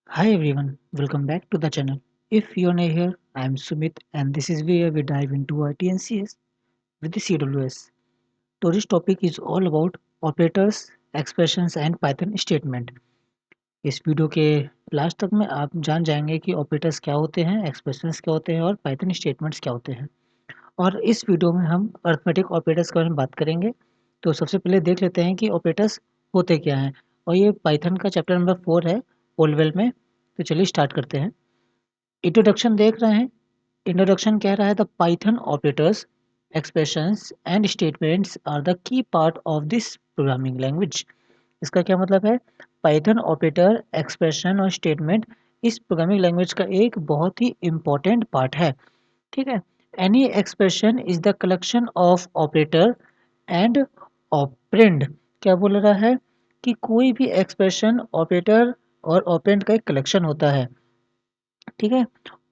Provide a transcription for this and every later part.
Hi everyone, welcome back to the channel. If you're new here, I'm Sumit and this is where we dive into IT and CS with the CWS. Today's topic is all about operators, expressions and Python statement. इस video के last तक में आप जान जाएंगे कि operators क्या होते हैं, एक्सप्रेशंस क्या होते हैं और पाइथन स्टेटमेंट्स क्या होते हैं। और इस वीडियो में हम अरिथमेटिक ऑपरेटर्स के बारे में बात करेंगे। तो सबसे पहले देख लेते हैं कि ऑपरेटर्स होते क्या हैं और ये पाइथन का चैप्टर नंबर 4 है ओ लेवल में। तो चलिए स्टार्ट करते हैं। इंट्रोडक्शन देख रहे हैं। इंट्रोडक्शन कह रहा है the Python operators expressions and statements are the key part of this programming language. इसका क्या मतलब है? पाइथन ऑपरेटर, एक्सप्रेशन और स्टेटमेंट इस प्रोग्रामिंग लैंग्वेज का एक बहुत ही इम्पोर्टेंट पार्ट है। ठीक है। Any expression is the collection of operator and operand. क्या बोल रहा है कि कोई भी एक्सप्रेशन ऑपरेटर और ऑपरेंड का एक कलेक्शन होता है। ठीक है।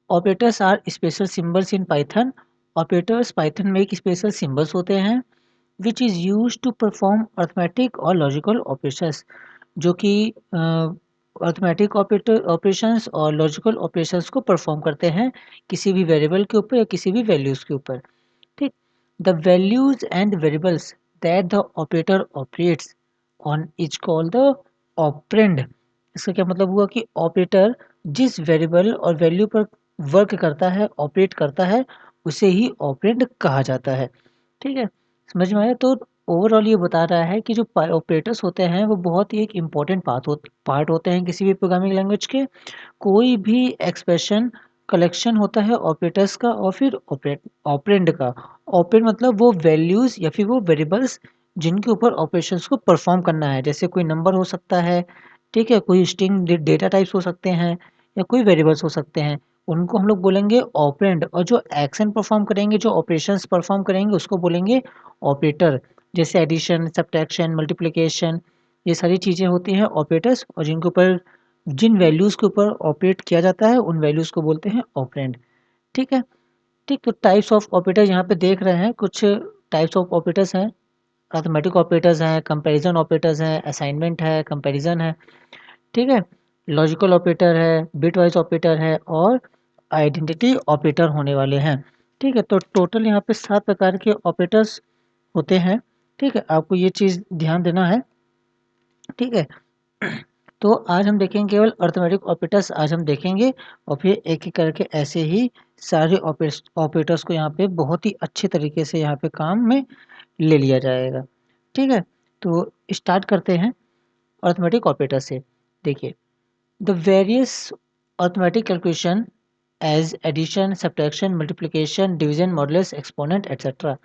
Operators are special symbols in Python. Operators Python में एक स्पेशल सिंबल्स होते हैं which is use to perform arithmetic और लॉजिकल ऑपरेशंस, जो कि अर्थमेटिक ऑपरेशंस और लॉजिकल ऑपरेशंस को परफॉर्म करते हैं किसी भी वेरिएबल के ऊपर या किसी भी वैल्यूज़ के ऊपर। ठीक। The values and variables that the operator operates on is called the operand. इसका क्या मतलब हुआ कि ऑपरेटर जिस वेरिएबल और वैल्यू पर वर्क करता है, ऑपरेट करता है, उसे ही ऑपरेंड कहा जाता है। ठीक है। समझ में आया? तो ओवरऑल ये बता रहा है कि जो ऑपरेटर्स होते हैं वो बहुत ही एक इम्पॉर्टेंट पार्ट होते हैं किसी भी प्रोग्रामिंग लैंग्वेज के। कोई भी एक्सप्रेशन कलेक्शन होता है ऑपरेटर्स का और फिर ऑपरेंड का। ऑपरेंड मतलब वो वैल्यूज या फिर वो वेरिएबल्स जिनके ऊपर ऑपरेशंस को परफॉर्म करना है। जैसे कोई नंबर हो सकता है, ठीक है, कोई स्ट्रिंग डेटा टाइप्स हो सकते हैं या कोई वेरिएबल्स हो सकते हैं। उनको हम लोग बोलेंगे ऑपरेंड और जो एक्शन परफॉर्म करेंगे, जो ऑपरेशंस परफॉर्म करेंगे उसको बोलेंगे ऑपरेटर। जैसे एडिशन, सब्ट्रैक्शन, मल्टीप्लिकेशन, ये सारी चीज़ें होती हैं ऑपरेटर्स और जिनके ऊपर जिन वैल्यूज़ के ऊपर ऑपरेट किया जाता है उन वैल्यूज़ को बोलते हैं ऑपरेंड। ठीक है। ठीक। तो टाइप्स ऑफ ऑपरेटर यहाँ पे देख रहे हैं, कुछ टाइप्स ऑफ ऑपरेटर्स हैं। अरिथमेटिक ऑपरेटर्स हैं, कंपैरिजन ऑपरेटर्स हैं, असाइनमेंट है, कंपैरिजन है। ठीक है। लॉजिकल ऑपरेटर है, बिट वाइज ऑपरेटर है और आइडेंटिटी ऑपरेटर होने वाले हैं। ठीक है। तो टोटल यहाँ पे 7 प्रकार के ऑपरेटर्स होते हैं। ठीक है, आपको ये चीज़ ध्यान देना है। ठीक है। तो आज हम देखेंगे केवल अरिथमेटिक ऑपरेटर्स आज हम देखेंगे और फिर एक एक करके ऐसे ही सारे ऑपरेटर्स को यहाँ पे बहुत ही अच्छे तरीके से यहाँ पे काम में ले लिया जाएगा। ठीक है। तो स्टार्ट करते हैं अरिथमेटिक ऑपरेटर से। देखिए, the various arithmetic calculation as addition, subtraction, multiplication, division, modulus, exponent etcetera.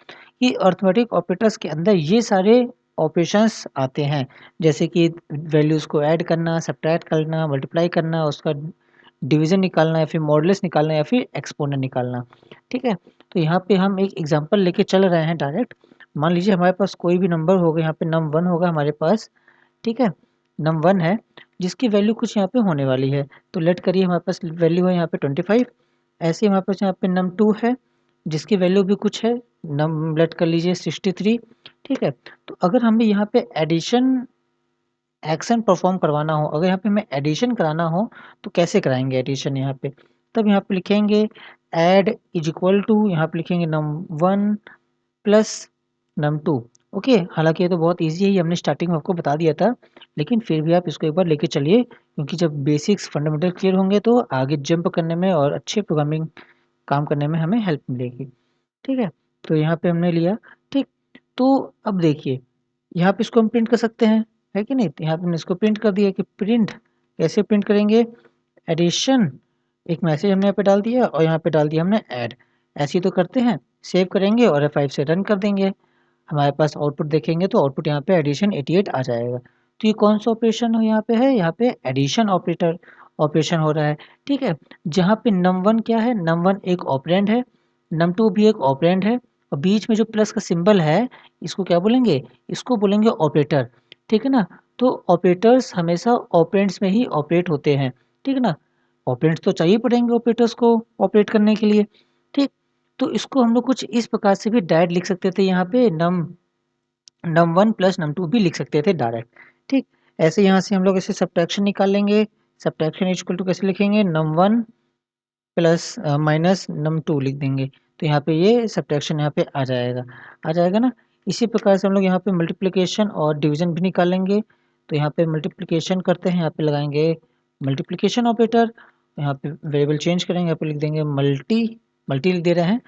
ये अरिथमेटिक ऑपरेटर्स के अंदर ये सारे ऑपरेशंस आते हैं। जैसे कि वैल्यूज़ को ऐड करना, सब्ट्रैक्ट करना, मल्टीप्लाई करना, उसका डिवीजन निकालना या फिर मॉडुलस निकालना या फिर एक्सपोनेंट निकालना। ठीक है। तो यहाँ पे हम एक एग्जांपल लेके चल रहे हैं डायरेक्ट। मान लीजिए हमारे पास कोई भी नंबर होगा, यहाँ पे नम 1 होगा हमारे पास। ठीक है। नम 1 है जिसकी वैल्यू कुछ यहाँ पे होने वाली है। तो लेट करिए हमारे पास वैल्यू है यहाँ पे 25। ऐसे ही हमारे पास यहाँ पे नम 2 है जिसकी वैल्यू भी कुछ है, नम लेट कर लीजिए 63। ठीक है। तो अगर हमें यहाँ पे एडिशन एक्शन परफॉर्म करवाना हो, अगर यहाँ पे हमें एडिशन कराना हो तो कैसे कराएंगे एडिशन यहाँ पे? तब यहाँ पे लिखेंगे ऐड इज इक्वल टू, यहाँ पे लिखेंगे नम 1 प्लस नम 2। ओके, हालांकि ये तो बहुत ईजी है, ये हमने स्टार्टिंग में आपको बता दिया था, लेकिन फिर भी आप इसको एक बार लेके चलिए क्योंकि जब बेसिक्स फंडामेंटल क्लियर होंगे तो आगे जंप करने में और अच्छे प्रोग्रामिंग काम करने में हमें हेल्प मिलेगी। ठीक है। तो यहाँ पे हमने लिया। ठीक। तो अब देखिए, यहाँ पे इसको हम प्रिंट कर सकते हैं, है कि नहीं? तो यहाँ पे हमने इसको प्रिंट कर दिया कि प्रिंट कैसे प्रिंट करेंगे? एडिशन, एक मैसेज हमने यहाँ पे डाल दिया और यहाँ पे डाल दिया हमने ऐड। ऐसे ही तो करते हैं। सेव करेंगे और F5 से रन कर देंगे। हमारे पास आउटपुट देखेंगे तो आउटपुट यहाँ पे एडिशन 88 आ जाएगा। तो ये कौन सा ऑपरेशन हो यहाँ पे है? यहाँ पे एडिशन ऑपरेटर ऑपरेशन हो रहा है। ठीक है। जहाँ पे नम 1 क्या है? नम 1 एक ऑपरेंड है, नम 2 भी एक ऑपरेंड है और बीच में जो प्लस का सिंबल है इसको क्या बोलेंगे? इसको बोलेंगे ऑपरेटर। ठीक है ना? तो ऑपरेटर्स हमेशा ऑपरेंड्स में ही ऑपरेट होते हैं। ठीक है ना? ऑपरेंड्स तो चाहिए पड़ेंगे ऑपरेटर्स को ऑपरेट करने के लिए। ठीक। तो इसको हम लोग कुछ इस प्रकार से भी डायरेक्ट लिख सकते थे, यहाँ पे नम नम 1 प्लस नम 2 भी लिख सकते थे डायरेक्ट। ठीक। ऐसे यहाँ से हम लोग ऐसे सब्ट्रैक्शन निकाल लेंगे। सब्ट्रैक्शन इक्वल टू कैसे लिखेंगे, num1 प्लस माइनस num2 लिख देंगे, तो यहाँ पे ये सब्ट्रैक्शन यहाँ पे आ जाएगा ना। इसी प्रकार से हम लोग यहाँ पे मल्टीप्लिकेशन और डिवीजन भी निकालेंगे। तो यहाँ पे मल्टीप्लिकेशन करते हैं, यहाँ पे लगाएंगे मल्टीप्लिकेशन ऑपरेटर, यहाँ पे वेरिएबल चेंज करेंगे, यहाँ पे लिख देंगे मल्टी, मल्टी लिख दे रहे हैं।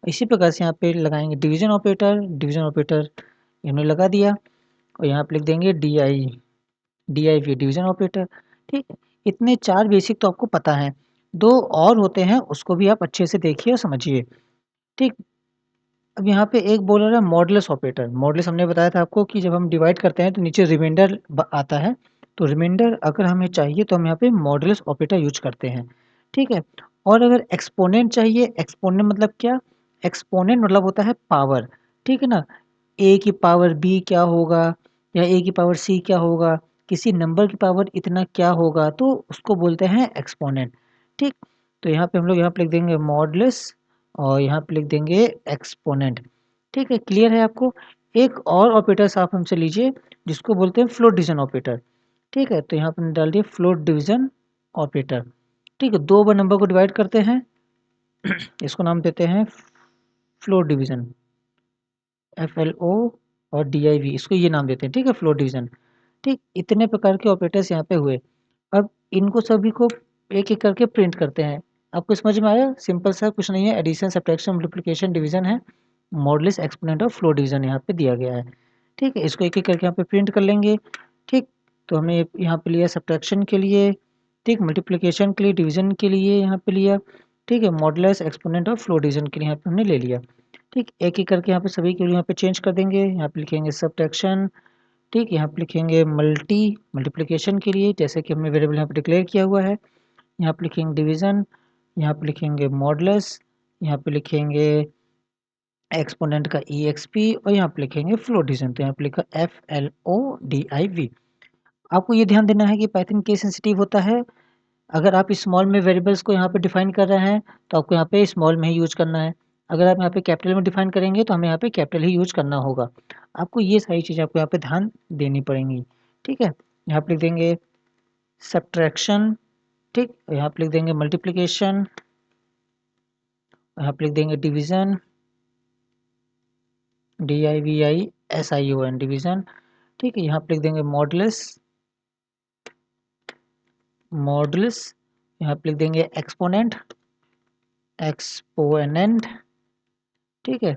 इसी प्रकार से यहाँ पे लगाएंगे डिवीजन ऑपरेटर हमने लगा दिया, और यहाँ पे लिख देंगे D I V division operator. ठीक है, इतने 4 बेसिक तो आपको पता है, 2 और होते हैं, उसको भी आप अच्छे से देखिए और समझिए। ठीक, अब यहाँ पे एक बोल रहा है मॉडुलस ऑपरेटर। मॉडुलस हमने बताया था आपको कि जब हम डिवाइड करते हैं तो नीचे रिमाइंडर आता है, तो रिमाइंडर अगर हमें चाहिए तो हम यहाँ पे मॉडुलस ऑपरेटर यूज करते हैं। ठीक है, और अगर एक्सपोनेंट चाहिए, एक्सपोनेंट मतलब क्या, एक्सपोनेंट मतलब होता है पावर। ठीक है ना, ए की पावर बी क्या होगा, या ए की पावर सी क्या होगा, किसी नंबर की पावर इतना क्या होगा, तो उसको बोलते हैं एक्सपोनेंट। ठीक, तो यहाँ पे हम लोग यहाँ पे लिख देंगे मॉडुलस और यहाँ पे लिख देंगे एक्सपोनेंट। ठीक है, क्लियर है आपको। एक और ऑपरेटर्स आप हमसे लीजिए जिसको बोलते हैं फ्लोट डिवीजन ऑपरेटर। ठीक है, तो यहाँ पे डाल दिए फ्लोट डिवीजन ऑपरेटर। ठीक है, 2 बार नंबर को डिवाइड करते हैं, इसको नाम देते हैं फ्लोट डिवीजन, FLO, और DIV, इसको ये नाम देते हैं। ठीक है, फ्लोट डिवीजन। ठीक, इतने प्रकार के ऑपरेटर्स यहाँ पे हुए। अब इनको सभी को एक एक करके प्रिंट करते हैं। आपको समझ में आया, सिंपल सा, कुछ नहीं है, एडिशन सब्ट्रैक्शन मल्टीप्लिकेशन डिवीजन है, मॉडुलस एक्सपोनेंट और फ्लोट डिवीजन यहाँ पे दिया गया है। ठीक है, इसको एक एक करके यहाँ पे प्रिंट कर लेंगे। ठीक, तो हमने यहाँ पे लिया सब्ट्रैक्शन के लिए, ठीक, मल्टीप्लिकेशन के लिए, डिवीजन के लिए यहाँ पे लिया। ठीक है, मॉडुलस एक्सपोनेंट और फ्लोट डिवीजन के लिए यहाँ पे हमने ले लिया। ठीक, एक एक करके यहाँ पे सभी के लिए यहाँ पे चेंज कर देंगे। यहाँ पे लिखेंगे सब्ट्रैक्शन, ठीक, यहाँ पे लिखेंगे मल्टीप्लिकेशन के लिए, जैसे कि हमने वेरिएबल यहाँ पे डिक्लेयर किया हुआ है। यहाँ पे लिखेंगे डिवीजन, यहाँ पे लिखेंगे मॉडुलस, यहाँ पे लिखेंगे एक्सपोनेंट का EXP, और यहाँ पे लिखेंगे फ्लोट डिवीजन, तो यहाँ पे लिखा FLODIV। आपको ये ध्यान देना है कि पाइथन केस सेंसिटिव होता है। अगर आप स्मॉल में वेरिएबल्स को यहाँ पे डिफाइन कर रहे हैं तो आपको यहाँ पे स्मॉल में ही यूज करना है। अगर आप यहाँ पे कैपिटल में डिफाइन करेंगे तो हमें यहाँ पे कैपिटल ही यूज करना होगा। आपको ये सारी चीज़ें आपको यहाँ पे ध्यान देनी पड़ेंगी। ठीक है, यहाँ पे लिख देंगे सब्ट्रैक्शन, ठीक, यहाँ पे लिख देंगे मल्टीप्लिकेशन, यहाँ पे लिख देंगे डिवीजन, DIVISION डिवीजन। ठीक है, यहाँ पे लिख देंगे मॉडुलस, यहाँ पे लिख देंगे एक्सपोनेंट। ठीक है,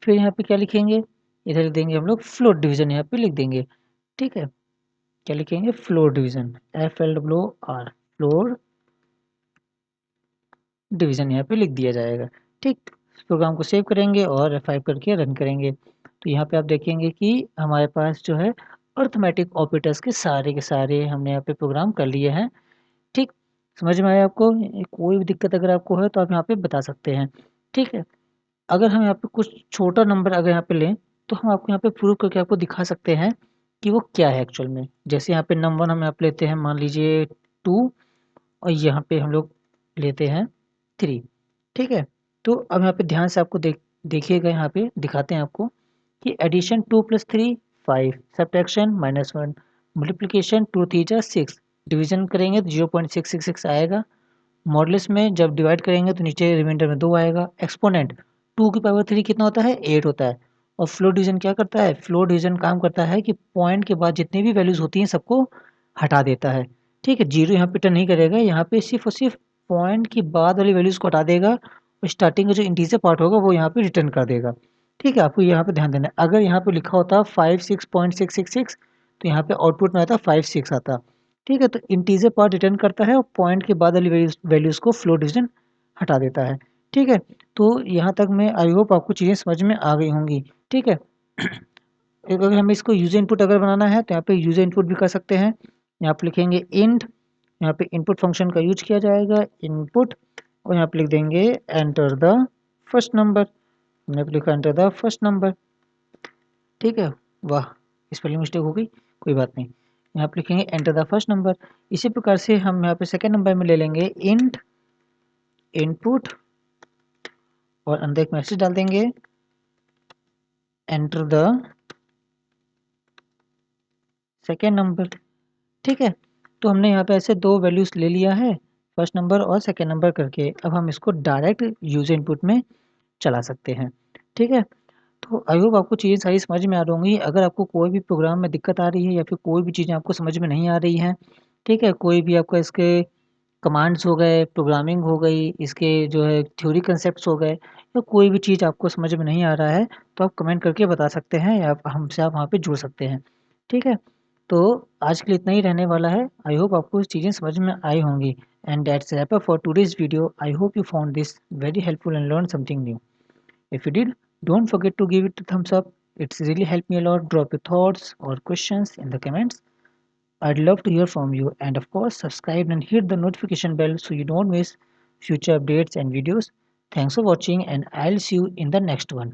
फिर यहाँ पे क्या लिखेंगे, इधर लिख देंगे हम लोग फ्लोट डिवीजन, यहाँ पे लिख देंगे। ठीक है, क्या लिखेंगे, float division, FLOR, floor division यहाँ पे लिख दिया जाएगा। ठीक, प्रोग्राम को सेव करेंगे और F5 करके रन करेंगे, तो यहाँ पे आप देखेंगे कि हमारे पास जो है अर्थमेटिक ऑपरेटर्स के सारे हमने यहाँ पे प्रोग्राम कर लिए हैं। ठीक, समझ में आया आपको, कोई भी दिक्कत अगर आपको है तो आप यहाँ पे बता सकते हैं। ठीक है, अगर हम यहाँ पे कुछ छोटा नंबर अगर यहाँ पे लें तो हम आपको यहाँ पे प्रूव करके आपको दिखा सकते हैं कि वो क्या है एक्चुअल में। जैसे यहाँ पे नंबर हम यहाँ पे लेते हैं, मान लीजिए 2, और यहाँ पे हम लोग लेते हैं 3। ठीक है, तो अब यहाँ पे ध्यान से आपको देखिएगा, यहाँ पे दिखाते हैं आपको कि एडिशन 2 + 3 5, सब्ट्रैक्शन -1, मल्टीप्लिकेशन 2 3 जा 6, डिवीजन करेंगे तो 0.666 आएगा। मॉडुलस में जब डिवाइड करेंगे तो नीचे रिमाइंडर में 2 आएगा। एक्सपोनेंट 2 की पावर 3 कितना होता है, 8 होता है। और फ्लोट डिवीजन क्या करता है, फ्लोट डिवीजन काम करता है कि पॉइंट के बाद जितनी भी वैल्यूज होती हैं सबको हटा देता है। ठीक है, जीरो यहाँ पे टर्न नहीं करेगा, यहाँ पे सिर्फ और सिर्फ पॉइंट की बाद वाली वैल्यूज को हटा देगा, और स्टार्टिंग का जो इंटीजर पार्ट होगा वो यहाँ पे रिटर्न कर देगा। ठीक है, आपको यहाँ पे ध्यान देना है, अगर यहाँ पे लिखा होता 56.666 तो यहाँ पे आउटपुट में आता 56 आता। ठीक है, तो इंटीजर पार्ट रिटर्न करता है और पॉइंट के बाद वाली वैल्यूज को फ्लोट डिवीजन हटा देता है। ठीक है, तो यहाँ तक मैं आई होप आपको चीज़ें समझ में आ गई होंगी। ठीक है, अगर हमें इसको यूजर इनपुट अगर बनाना है तो यहाँ पे यूजर इनपुट भी कर सकते हैं। यहाँ पे लिखेंगे इंट, यहाँ पे इनपुट फंक्शन का यूज किया जाएगा इनपुट, और यहाँ पे लिख देंगे एंटर द फर्स्ट नंबर, हमने पे लिखा एंटर द फर्स्ट नंबर। ठीक है, वाह, स्पेलिंग मिस्टेक हो गई, कोई बात नहीं। यहाँ पे लिखेंगे एंटर द फर्स्ट नंबर। इसी प्रकार से हम यहाँ पे सेकेंड नंबर में ले लेंगे इंट इनपुट, और अंदर एक मैसेज डाल देंगे एंटर द सेकेंड नंबर। ठीक है, तो हमने यहाँ पे ऐसे 2 वैल्यूज़ ले लिया है, फर्स्ट नंबर और सेकंड नंबर करके। अब हम इसको डायरेक्ट यूज़र इनपुट में चला सकते हैं, ठीक है? तो आई होप आपको चीज़ें सारी समझ में आ रही होंगी। अगर आपको कोई भी प्रोग्राम में दिक्कत आ रही है या फिर कोई भी चीज़ें आपको समझ में नहीं आ रही हैं, ठीक है? कोई भी आपका इसके कमांड्स हो गए, प्रोग्रामिंग हो गई, इसके जो है थ्योरी कॉन्सेप्ट्स हो गए या कोई भी चीज़ आपको समझ में नहीं आ रहा है, तो आप कमेंट करके बता सकते हैं या हमसे आप वहाँ पे जुड़ सकते हैं, ठीक है? तो आज के लिए इतना ही रहने वाला है। आई होप आपको चीज़ें समझ में आई होंगी and that's wrap up for today's video. I hope you found this very helpful and learn something new. If you did, don't forget to give it a thumbs up. It's really helped me a lot. Drop your thoughts or questions in the comments. I'd love to hear from you. And of course, subscribe and hit the notification bell so you don't miss future updates and videos. Thanks for watching, and I'll see you in the next one.